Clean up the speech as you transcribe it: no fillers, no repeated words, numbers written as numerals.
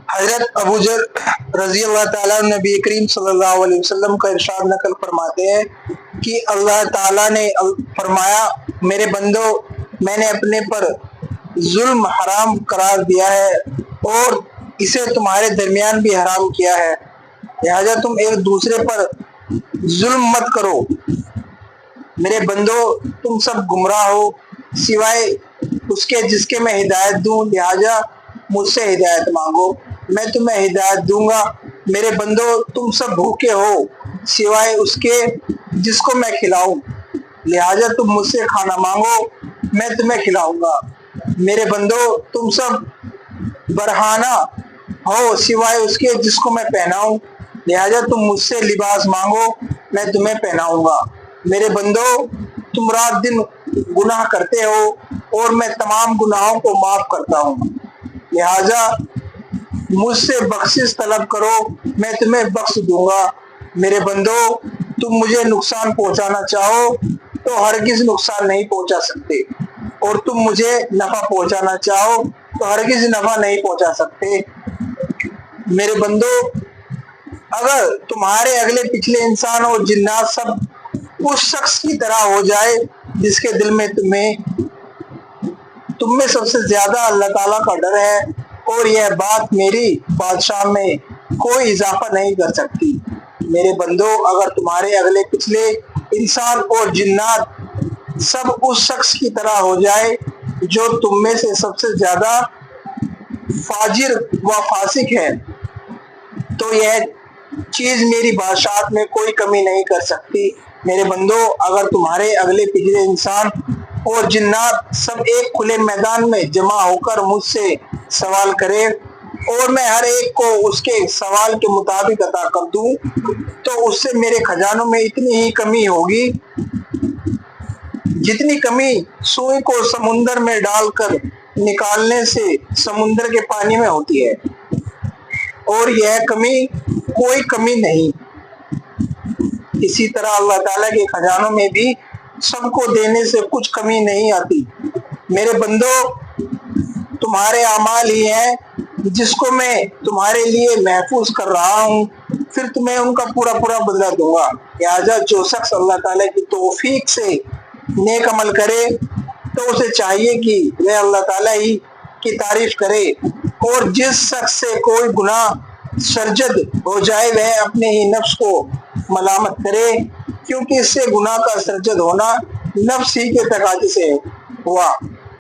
حضرت ابو ذر رضی اللہ تعالیٰ نبی کریم صلی اللہ علیہ وسلم کا ارشاد نقل فرماتے ہیں کہ اللہ تعالیٰ نے فرمایا، میرے بندو، میں نے اپنے پر ظلم حرام قرار دیا ہے اور اسے تمہارے درمیان بھی حرام کیا ہے، لہذا تم ایک دوسرے پر ظلم مت کرو۔ میرے بندو، تم سب گمراہ ہو سوائے اس کے جس کے میں ہدایت دوں، لہذا مجھ سے ہدایت مانگو، میں تمہیں ہدایت دوں گا۔ میرے بندو، تم سب بھوکے ہو سوائے اس کے جس کو میں کھلاؤں، لہذا تم مجھ سے کھانا مانگو، میں تمہیں کھلاؤں گا۔ میرے بندو، تم سب برہنہ ہو سوائے اس کے جس کو میں پہناؤں، لہذا تم مجھ سے لباس مانگو، میں تمہیں پہناؤں گا۔ میرے بندو، تم رات دن گناہ کرتے ہو اور میں تمام گناہوں کو معاف کرتا ہوں، لہذا مجھ سے بخشش طلب کرو، میں تمہیں بخش دوں گا۔ میرے بندو، تم مجھے نقصان پہنچانا چاہو تو ہرگز نقصان نہیں پہنچا سکتے، اور تم مجھے نفع پہنچانا چاہو تو ہرگز نفع نہیں پہنچا سکتے۔ میرے بندو، اگر تمہارے اگلے پچھلے انسان اور جنات سب اس شخص کی طرح ہو جائے جس کے دل میں تم میں سب سے زیادہ اللہ تعالیٰ کا ڈر ہے، اور یہ بات میری بادشاہ میں کوئی اضافہ نہیں کر سکتی۔ میرے بندو، اگر تمہارے اگلے پچھلے انسان اور جنات سب اس شخص کی طرح ہو جائے جو تم میں سے سب سے زیادہ فاجر و فاسق ہے، تو یہ چیز میری بادشاہت میں کوئی کمی نہیں کر سکتی۔ میرے بندو، اگر تمہارے اگلے پچھلے انسان اور جنات سب ایک کھلے میدان میں جمع ہو کر مجھ سے سوال کرے اور میں ہر ایک کو اس کے سوال کے مطابق عطا کر دوں، تو اس سے میرے خزانوں میں اتنی ہی کمی ہوگی جتنی کمی سوئی کو سمندر میں ڈال کر نکالنے سے سمندر کے پانی میں ہوتی ہے، اور یہ کمی کوئی کمی نہیں۔ اسی طرح اللہ تعالیٰ کے خزانوں میں بھی سب کو دینے سے کچھ کمی نہیں آتی۔ میرے بندو، تمہارے اعمال ہی ہیں جس کو میں تمہارے لیے محفوظ کر رہا ہوں، پھر تمہیں ان کا پورا پورا بدلہ دوں گا۔ لہٰذا جو شخص اللہ تعالیٰ کی توفیق سے نیک عمل کرے تو اسے چاہیے کہ وہ اللہ تعالیٰ ہی کی تعریف کرے، اور جس شخص سے کوئی گناہ سرزد ہو جائے وہ اپنے ہی نفس کو ملامت کرے، کیونکہ اس سے گناہ کا سرزد ہونا نفس ہی کے تقاضے سے ہوا۔